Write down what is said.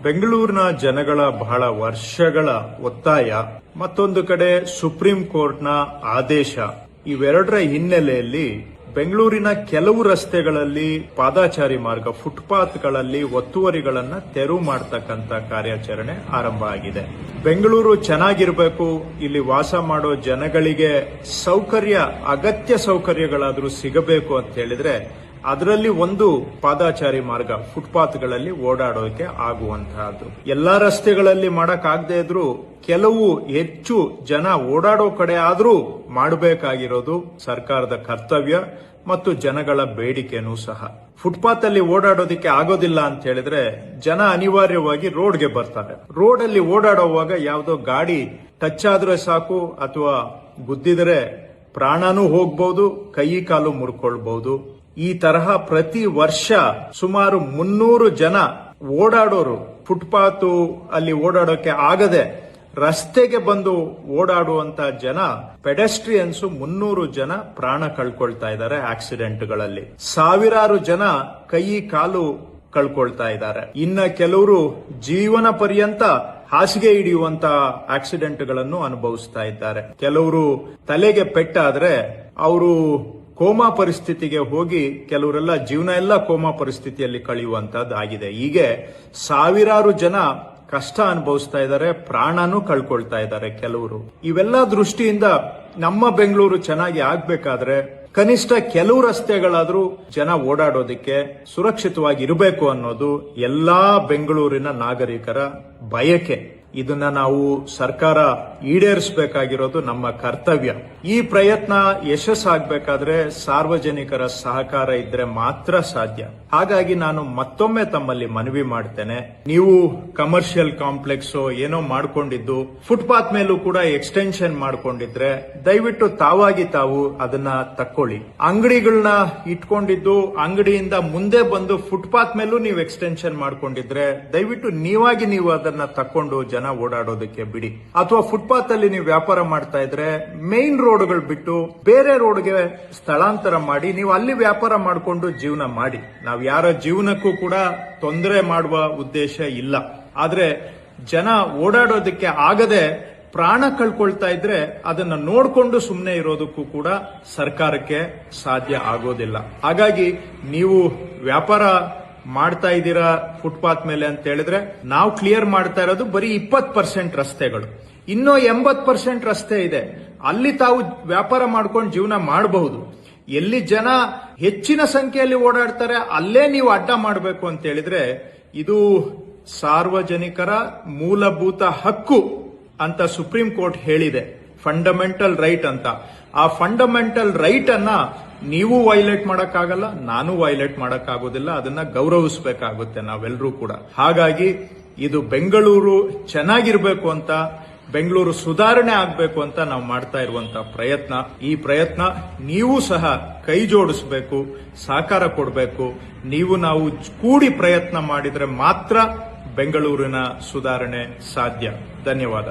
ಬೆಂಗಳೂರಿನ ಜನಗಳ ಬಹಳ ವರ್ಷಗಳ ಒತ್ತಾಯ, ಮತ್ತೊಂದು ಕಡೆ ಸುಪ್ರೀಂ ಕೋರ್ಟ್ನ ಆದೇಶ, ಇವೆರಡರ ಹಿನ್ನೆಲೆಯಲ್ಲಿ ಬೆಂಗಳೂರಿನ ಕೆಲವು ರಸ್ತೆಗಳಲ್ಲಿ ಪಾದಾಚಾರಿ ಮಾರ್ಗ, ಫುಟ್ಪಾತ್ಗಳಲ್ಲಿ ಒತ್ತುವರಿಗಳನ್ನು ತೆರವು ಮಾಡತಕ್ಕಂತ ಕಾರ್ಯಾಚರಣೆ ಆರಂಭ ಆಗಿದೆ. ಬೆಂಗಳೂರು ಚೆನ್ನಾಗಿರಬೇಕು, ಇಲ್ಲಿ ವಾಸ ಮಾಡೋ ಜನಗಳಿಗೆ ಅಗತ್ಯ ಸೌಕರ್ಯಗಳಾದ್ರೂ ಸಿಗಬೇಕು ಅಂತ ಹೇಳಿದ್ರೆ ಅದರಲ್ಲಿ ಒಂದು ಪಾದಾಚಾರಿ ಮಾರ್ಗ, ಫುಟ್ಪಾತ್ಗಳಲ್ಲಿ ಓಡಾಡೋಕೆ ಆಗುವಂತಹದ್ದು. ಎಲ್ಲಾ ರಸ್ತೆಗಳಲ್ಲಿ ಮಾಡಕ್ಕಾಗದೇ ಇದ್ರೂ ಕೆಲವು ಹೆಚ್ಚು ಜನ ಓಡಾಡೋ ಕಡೆ ಆದ್ರೂ ಮಾಡಬೇಕಾಗಿರೋದು ಸರ್ಕಾರದ ಕರ್ತವ್ಯ ಮತ್ತು ಜನಗಳ ಬೇಡಿಕೆನೂ ಸಹ. ಫುಟ್ಪಾತ್ ಅಲ್ಲಿ ಓಡಾಡೋದಕ್ಕೆ ಆಗೋದಿಲ್ಲ ಅಂತ ಹೇಳಿದ್ರೆ ಜನ ಅನಿವಾರ್ಯವಾಗಿ ರೋಡ್ಗೆ ಬರ್ತಾರೆ. ರೋಡ್ ಅಲ್ಲಿ ಓಡಾಡುವಾಗ ಯಾವುದೋ ಗಾಡಿ ಟಚ್ ಆದ್ರೆ ಸಾಕು, ಅಥವಾ ಗುದ್ದಿದ್ರೆ ಪ್ರಾಣನೂ ಹೋಗ್ಬಹುದು, ಕೈ ಕಾಲು ಮುರ್ಕೊಳ್ಬಹುದು. ಈ ತರಹ ಪ್ರತಿ ವರ್ಷ ಸುಮಾರು 300 ಜನ ಓಡಾಡೋರು ಫುಟ್ಪಾತ್ ಅಲ್ಲಿ ಓಡಾಡೋಕೆ ಆಗದೆ ರಸ್ತೆಗೆ ಬಂದು ಓಡಾಡುವಂತ ಜನ, ಪೆಡೆಸ್ಟ್ರಿಯನ್ಸ್ 300 ಜನ ಪ್ರಾಣ ಕಳ್ಕೊಳ್ತಾ ಇದ್ದಾರೆ ಆಕ್ಸಿಡೆಂಟ್ಗಳಲ್ಲಿ. ಸಾವಿರಾರು ಜನ ಕೈ ಕಾಲು ಕಳ್ಕೊಳ್ತಾ ಇದ್ದಾರೆ. ಇನ್ನ ಕೆಲವರು ಜೀವನ ಪರ್ಯಂತ ಹಾಸಿಗೆ ಹಿಡಿಯುವಂತ ಆಕ್ಸಿಡೆಂಟ್ಗಳನ್ನು ಅನುಭವಿಸ್ತಾ ಇದ್ದಾರೆ. ಕೆಲವರು ತಲೆಗೆ ಪೆಟ್ಟಾದ್ರೆ ಅವರು ಕೋಮಾ ಪರಿಸ್ಥಿತಿಗೆ ಹೋಗಿ ಕೆಲವರೆಲ್ಲ ಜೀವನ ಎಲ್ಲ ಕೋಮಾ ಪರಿಸ್ಥಿತಿಯಲ್ಲಿ ಕಳೆಯುವಂತದ್ದಾಗಿದೆ. ಹೀಗೆ ಸಾವಿರಾರು ಜನ ಕಷ್ಟ ಅನುಭವಿಸ್ತಾ ಇದ್ದಾರೆ, ಪ್ರಾಣನೂ ಕಳ್ಕೊಳ್ತಾ ಇದ್ದಾರೆ ಕೆಲವರು. ಇವೆಲ್ಲ ದೃಷ್ಟಿಯಿಂದ ನಮ್ಮ ಬೆಂಗಳೂರು ಚೆನ್ನಾಗಿ ಆಗ್ಬೇಕಾದ್ರೆ ಕನಿಷ್ಠ ಕೆಲವು ರಸ್ತೆಗಳಾದ್ರೂ ಜನ ಓಡಾಡೋದಕ್ಕೆ ಸುರಕ್ಷಿತವಾಗಿ ಇರಬೇಕು ಅನ್ನೋದು ಎಲ್ಲಾ ಬೆಂಗಳೂರಿನ ನಾಗರಿಕರ ಬಯಕೆ. ಇದನ್ನ ನಾವು ಸರ್ಕಾರ ಈಡೇರಿಸಬೇಕಾಗಿರೋದು ನಮ್ಮ ಕರ್ತವ್ಯ. ಈ ಪ್ರಯತ್ನ ಯಶಸ್ಸಾಗಬೇಕಾದ್ರೆ ಸಾರ್ವಜನಿಕರ ಸಹಕಾರ ಇದ್ರೆ ಮಾತ್ರ ಸಾಧ್ಯ. ಹಾಗಾಗಿ ನಾನು ಮತ್ತೊಮ್ಮೆ ತಮ್ಮಲ್ಲಿ ಮನವಿ ಮಾಡ್ತೇನೆ, ನೀವು ಕಮರ್ಷಿಯಲ್ ಕಾಂಪ್ಲೆಕ್ಸ್ ಏನೋ ಮಾಡ್ಕೊಂಡಿದ್ದು ಫುಟ್ಪಾತ್ ಮೇಲೂ ಕೂಡ ಎಕ್ಸ್ಟೆನ್ಷನ್ ಮಾಡ್ಕೊಂಡಿದ್ರೆ ದಯವಿಟ್ಟು ತಾವಾಗಿ ತಾವು ಅದನ್ನ ತಕ್ಕೊಳ್ಳಿ. ಅಂಗಡಿಗಳನ್ನ ಇಟ್ಕೊಂಡಿದ್ದು ಅಂಗಡಿಯಿಂದ ಮುಂದೆ ಬಂದು ಫುಟ್ಪಾತ್ ಮೇಲೂ ನೀವು ಎಕ್ಸ್ಟೆನ್ಷನ್ ಮಾಡ್ಕೊಂಡಿದ್ರೆ ದಯವಿಟ್ಟು ನೀವು ಅದನ್ನ ತಕ್ಕೊಂಡು ಜನ ಓಡಾಡೋದಕ್ಕೆ ಬಿಡಿ. ಅಥವಾ ಫುಟ್ಪಾತ್ ಅಲ್ಲಿ ನೀವು ವ್ಯಾಪಾರ ಮಾಡ್ತಾ ಇದ್ರೆ ಮೇನ್ ರೋಡ್ಗಳು ಬಿಟ್ಟು ಬೇರೆ ರೋಡ್ಗೆ ಸ್ಥಳಾಂತರ ಮಾಡಿ ನೀವು ಅಲ್ಲಿ ವ್ಯಾಪಾರ ಮಾಡಿಕೊಂಡು ಜೀವನ ಮಾಡಿ. ನಾವು ಯಾರ ಜೀವನಕ್ಕೂ ಕೂಡ ತೊಂದರೆ ಮಾಡುವ ಉದ್ದೇಶ ಇಲ್ಲ. ಆದ್ರೆ ಜನ ಓಡಾಡೋದಕ್ಕೆ ಆಗದೆ ಪ್ರಾಣ ಕಳ್ಕೊಳ್ತಾ ಇದ್ರೆ ಅದನ್ನ ನೋಡ್ಕೊಂಡು ಸುಮ್ಮನೆ ಇರೋದಕ್ಕೂ ಕೂಡ ಸರ್ಕಾರಕ್ಕೆ ಸಾಧ್ಯ ಆಗೋದಿಲ್ಲ. ಹಾಗಾಗಿ ನೀವು ವ್ಯಾಪಾರ ಮಾಡ್ತಾ ಇದ್ದೀರಾ ಫುಟ್ಪಾತ್ ಮೇಲೆ ಅಂತ ಹೇಳಿದ್ರೆ ನಾವು ಕ್ಲಿಯರ್ ಮಾಡ್ತಾ ಇರೋದು ಬರೀ 20% ರಸ್ತೆಗಳು. ಇನ್ನೂ 80% ರಸ್ತೆ ಇದೆ, ಅಲ್ಲಿ ತಾವು ವ್ಯಾಪಾರ ಮಾಡ್ಕೊಂಡು ಜೀವನ ಮಾಡಬಹುದು. ಎಲ್ಲಿ ಜನ ಹೆಚ್ಚಿನ ಸಂಖ್ಯೆಯಲ್ಲಿ ಓಡಾಡ್ತಾರೆ ಅಲ್ಲೇ ನೀವು ಅಡ್ಡ ಮಾಡಬೇಕು ಅಂತ ಹೇಳಿದ್ರೆ ಇದು ಸಾರ್ವಜನಿಕರ ಮೂಲಭೂತ ಹಕ್ಕು ಅಂತ ಸುಪ್ರೀಂ ಕೋರ್ಟ್ ಹೇಳಿದೆ, ಫಂಡಮೆಂಟಲ್ ರೈಟ್ ಅಂತ. ಆ ಫಂಡಮೆಂಟಲ್ ರೈಟ್ ಅನ್ನ ನೀವು ವೈಲೇಟ್ ಮಾಡಕ್ಕಾಗಲ್ಲ, ನಾನು ವೈಲೇಟ್ ಮಾಡಕ್ಕಾಗೋದಿಲ್ಲ. ಅದನ್ನ ಗೌರವಿಸಬೇಕಾಗುತ್ತೆ ನಾವೆಲ್ಲರೂ ಕೂಡ. ಹಾಗಾಗಿ ಇದು ಬೆಂಗಳೂರು ಚೆನ್ನಾಗಿರ್ಬೇಕು ಅಂತ, ಬೆಂಗಳೂರು ಸುಧಾರಣೆ ಆಗ್ಬೇಕು ಅಂತ ನಾವು ಮಾಡ್ತಾ ಇರುವಂತಹ ಪ್ರಯತ್ನ. ಈ ಪ್ರಯತ್ನ ನೀವು ಸಹ ಕೈ ಜೋಡಿಸಬೇಕು, ಸಹಕಾರ ಕೊಡಬೇಕು. ನಾವು ಕೂಡಿ ಪ್ರಯತ್ನ ಮಾಡಿದ್ರೆ ಮಾತ್ರ ಬೆಂಗಳೂರಿನ ಸುಧಾರಣೆ ಸಾಧ್ಯ. ಧನ್ಯವಾದ.